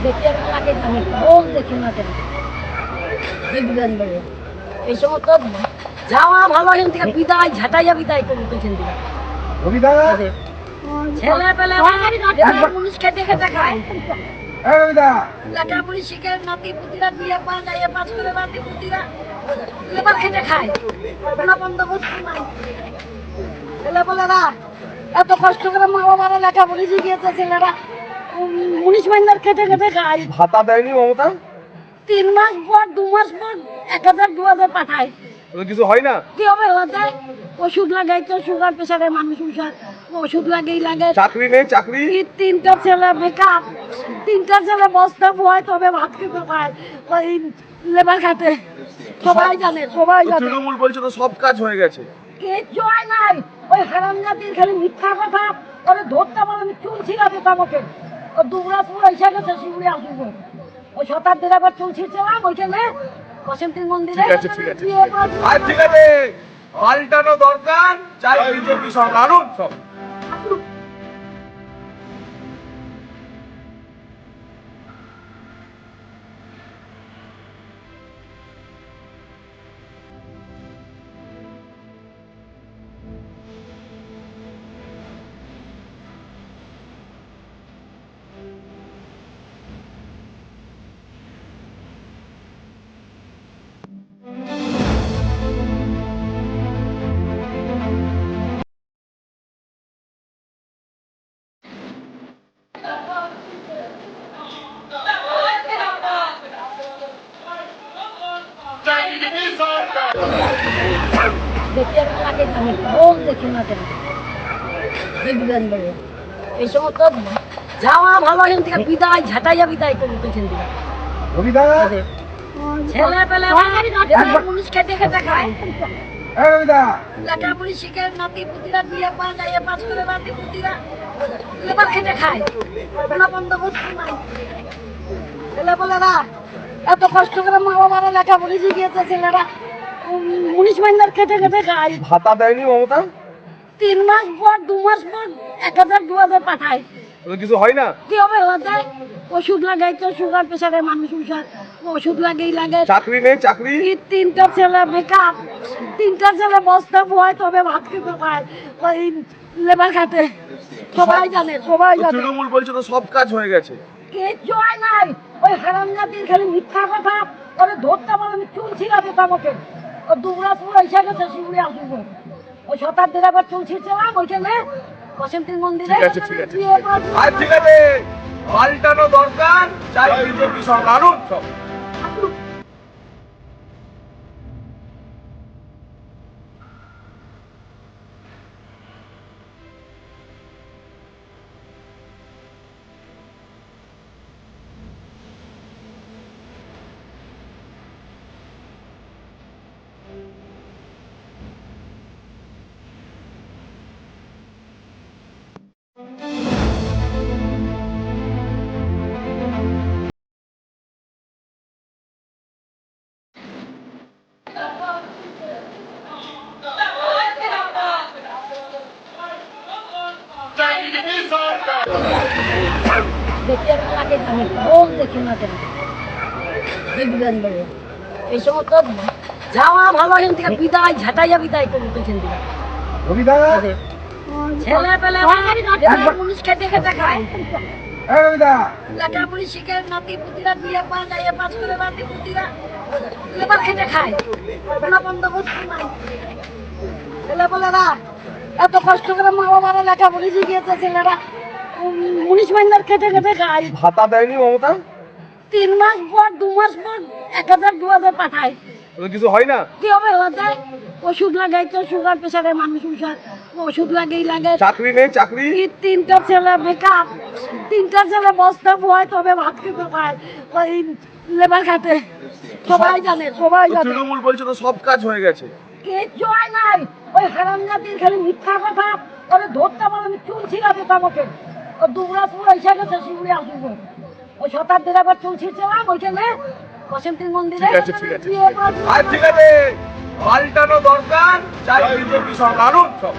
দেখতে লাগে আমি কম দেখি না কেন দেখবেন বলে এই সময় তো যাওয়া ভালো এখান থেকে বিদায় ঝাঁটাইয়া বিদায় করে পেছন দিকে ছেলে পেলে মানুষ খেতে খেতে খায় লেখাপড়ি শিখে নাতি পুতিরা বিয়ে পা যায় পাঁচ করে নাতি পুতিরা লেবার খেতে খায় কোনো বন্দোবস্ত নাই ছেলে পেলেরা এত কষ্ট করে মা বাবারা লেখাপড়ি শিখিয়েছে ছেলেরা মুনিশ মাইন্দার খেতে খেতে খায় ভাতা দেয়নি মমতা? 3 মাস পর 2 মাস পর 1000 2000 পাঠায় কিছু হয় না? কি হবে হতে ওষুধ লাগাই তো সুগার প্রেসারের মানুষ ওষুধ লাগেই লাগে চাকরি নেই চাকরি 3টা ছেলে বেকার 3টা ছেলে বস্তা বয় তবে ভাত খেতে পায় ওই লেবার খাতে সবাই জানে তৃণমূল বলছে তো সব কাজ হয়ে গেছে কিচ্ছু হয় নাই ওই হারামজাতির খালি মিথ্যা কথা ওরে ধরতে পারে চুল ছিঁড়াতে আমাকে ও দুবরাপুর এসে গেছে শিউরে আসবো ওই শতাব্দীর আবার চুল ছিঁড়ছিলাম ওইখানে বসন্তীর মন্দিরে ঠিক আছে পাল্টানো দরকার চাই বিজেপি সরকার আনুন সব দেখতে লাগে আমি কম দেখি না কেন দেখবেন বলে এই সময় তো যাওয়া ভালো এখান থেকে বিদায় ঝাঁটাইয়া বিদায় করে পেছন দিকে ছেলে পেলে মানুষ খেতে খেতে খায় লেখাপড়ি শিখে নাতি পুতিরা বিয়ে পা যায় পাঁচ করে নাতি পুতিরা লেবার খেতে খায় কোনো বন্দোবস্ত নাই ছেলে পেলেরা এত কষ্ট করে মা বাবারা লেখাপড়ি শিখিয়েছে ছেলেরা মুনিশ মাইন্দার খেতে খেতে খায় ভাতা দেয়নি মমতা? 3 মাস পর 2 মাস পর 1000 2000 পাঠায় কিছু হয় না? কি হবে হতে ওষুধ লাগাই তো সুগার প্রেসারের মানুষ ওষুধ লাগেই লাগে চাকরি নেই চাকরি 3টা ছেলে বেকার 3টা ছেলে বস্তা বয় তবে ভাত খেতে পায় ওই লেবার খাতে সবাই জানে তৃণমূল বলছে তো সব কাজ হয়ে গেছে কিচ্ছু হয় নাই ওই হারামজাতির খালি মিথ্যা কথা ওরে ধরতে পারে চুল ছিঁড়াতে আমাকে ও দুবরাপুর এসে গেছে শিউরে আসবো ওই শতাব্দীর আবার চুল ছিঁড়ছিলাম ওইখানে বসন্তীর মন্দিরে ঠিক আছে পাল্টানো দরকার চাই বিজেপি সরকার আনুন সব দেখতে লাগে আমি কম দেখি না কেন দেখবেন বলে এই সময় তো যাওয়া ভালো এখান থেকে বিদায় ঝাঁটাইয়া বিদায় করে পেছন দিকে ছেলে পেলে মানুষ খেতে খেতে খায় লেখাপড়ি শিখে নাতি পুতিরা বিয়ে পা যায় পাঁচ করে নাতি পুতিরা লেবার খেতে খায় কোনো বন্দোবস্ত নাই ছেলে পেলেরা এত কষ্ট করে মা বাবারা লেখাপড়ি শিখিয়েছে ছেলেরা মুনিশ মাইন্দার খেতে খেতে খায় ভাতা দেয়নি মমতা? 3 মাস পর 2 মাস পর 1000 2000 পাঠায় কিছু হয় না? কি হবে হতে ওষুধ লাগাই তো সুগার প্রেসারের মানুষ ওষুধ লাগেই লাগে চাকরি নেই চাকরি 3টা ছেলে বেকার 3টা ছেলে বস্তা বয় তবে ভাত খেতে পায় ওই লেবার খাতে সবাই জানে তৃণমূল বলছে তো সব কাজ হয়ে গেছে কিচ্ছু হয় নাই ওই হারামজাতির খালি মিথ্যা কথা ওরে ধরতে পারে চুল ছিঁড়াতে আমাকে ও দুবরাপুর এসে গেছে শিউরে আসবো ওই শতাব্দীর আবার চুল ছিঁড়ছিলাম ওইখানে বসন্তীর মন্দিরে ঠিক আছে পাল্টানো দরকার, চাই বিজেপি সরকার। আনুন সব।